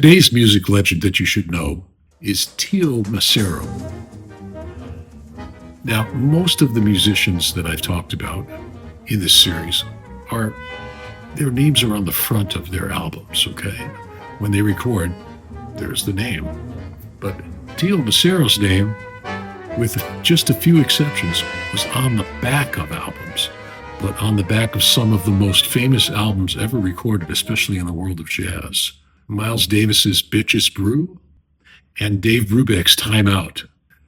Today's music legend that you should know is Teo Macero. Now, most of the musicians that I've talked about in this series their names are on the front of their albums, okay? When they record, there's the name. But Teo Macero's name, with just a few exceptions, was on the back of albums, but on the back of some of the most famous albums ever recorded, especially in the world of jazz. Miles Davis's Bitches Brew and Dave Brubeck's Time Out.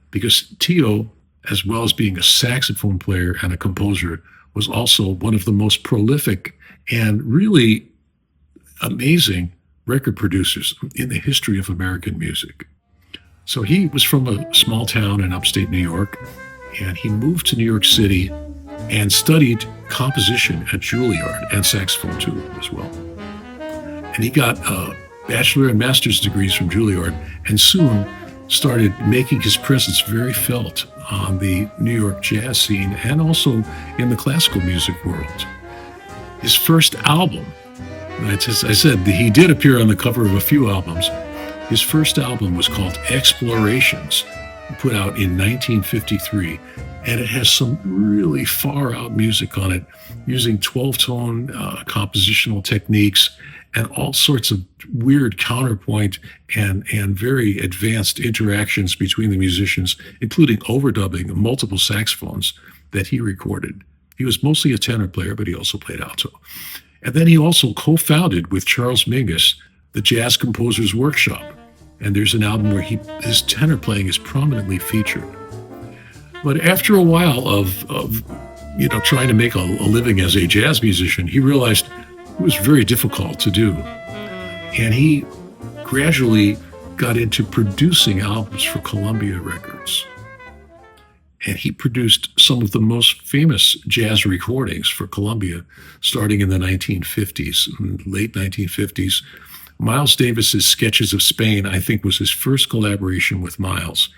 Because Teo, as well as being a saxophone player and a composer, was also one of the most prolific and really amazing record producers in the history of American music. So he was from a small town in upstate New York, and he moved to New York City and studied composition at Juilliard and saxophone too, as well. And he got a bachelor and master's degrees from Juilliard, and soon started making his presence very felt on the New York jazz scene and also in the classical music world. His first album, as I said, he did appear on the cover of a few albums. His first album was called Explorations, put out in 1953, and it has some really far-out music on it, using 12-tone compositional techniques and all sorts of weird counterpoint and very advanced interactions between the musicians, including overdubbing multiple saxophones that he recorded. He was mostly a tenor player, but he also played alto. And then he also co-founded with Charles Mingus the Jazz Composers Workshop. And there's an album where his tenor playing is prominently featured. But after a while of trying to make a living as a jazz musician, he realized it was very difficult to do. And he gradually got into producing albums for Columbia Records. And he produced some of the most famous jazz recordings for Columbia, starting in the 1950s, late 1950s. Miles Davis's Sketches of Spain, I think, was his first collaboration with Miles.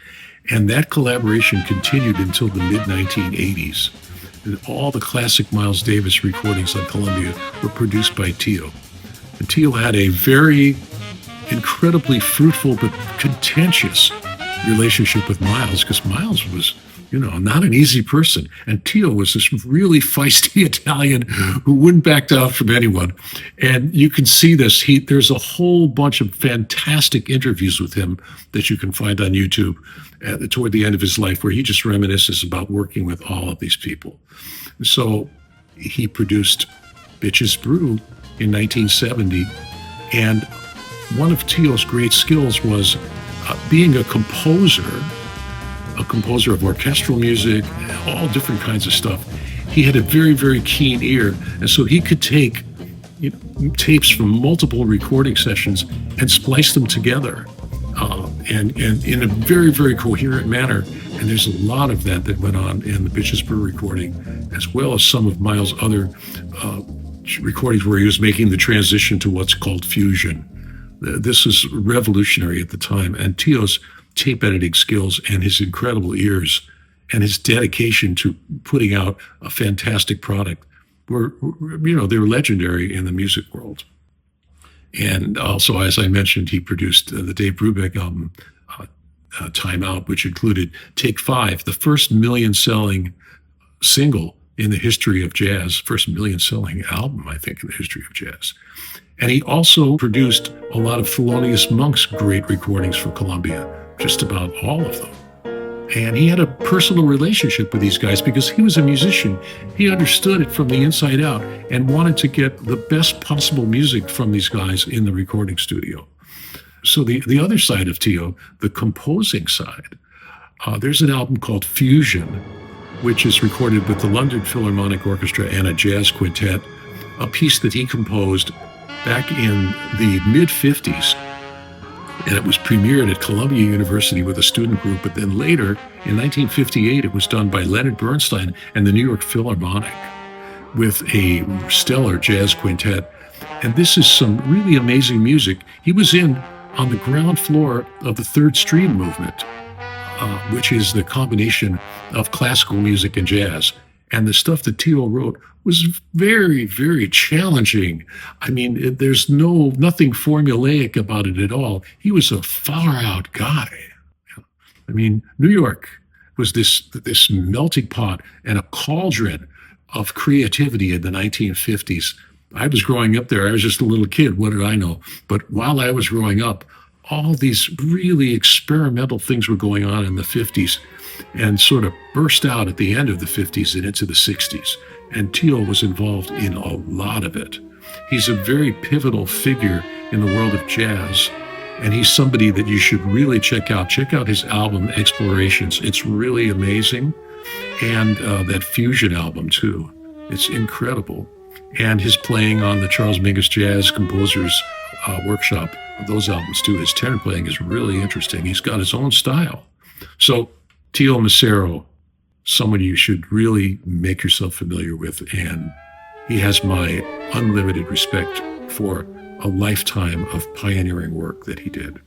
And that collaboration continued until the mid-1980s. And all the classic Miles Davis recordings on Columbia were produced by Teo. And Teo had a very incredibly fruitful but contentious relationship with Miles, because Miles was, not an easy person. And Teo was this really feisty Italian who wouldn't back down from anyone. And you can see this. There's a whole bunch of fantastic interviews with him that you can find on YouTube toward the end of his life, where he just reminisces about working with all of these people. So he produced Bitches Brew in 1970. And one of Teo's great skills was being a composer of orchestral music, all different kinds of stuff. He had a very, very keen ear. And so he could take tapes from multiple recording sessions and splice them together and in a very, very coherent manner. And there's a lot of that went on in the Bitches Brew recording, as well as some of Miles' other recordings where he was making the transition to what's called fusion. This was revolutionary at the time. And Teo's tape editing skills and his incredible ears and his dedication to putting out a fantastic product were legendary in the music world. And also, as I mentioned, he produced the Dave Brubeck album, Time Out, which included Take 5, the first million-selling single in the history of jazz, first million-selling album, I think, in the history of jazz. And he also produced a lot of Thelonious Monk's great recordings for Columbia, just about all of them. And he had a personal relationship with these guys because he was a musician. He understood it from the inside out and wanted to get the best possible music from these guys in the recording studio. So the other side of Teo, the composing side, there's an album called Fusion, which is recorded with the London Philharmonic Orchestra and a jazz quintet, a piece that he composed back in the mid-50s. And it was premiered at Columbia University with a student group. But then later, in 1958, it was done by Leonard Bernstein and the New York Philharmonic with a stellar jazz quintet. And this is some really amazing music. He was on the ground floor of the Third Stream movement, which is the combination of classical music and jazz. And the stuff that Teo wrote was very, very challenging. I mean, there's nothing formulaic about it at all. He was a far out guy. I mean, New York was this melting pot and a cauldron of creativity in the 1950s. I was growing up there. I was just a little kid. What did I know? But while I was growing up, all these really experimental things were going on in the 50s and sort of burst out at the end of the 50s and into the 60s. And Teo was involved in a lot of it. He's a very pivotal figure in the world of jazz. And he's somebody that you should really check out. Check out his album, Explorations. It's really amazing. And that Fusion album, too. It's incredible. And his playing on the Charles Mingus Jazz Composers Workshop, those albums, too. His tenor playing is really interesting. He's got his own style. So Teo Macero, someone you should really make yourself familiar with. And he has my unlimited respect for a lifetime of pioneering work that he did.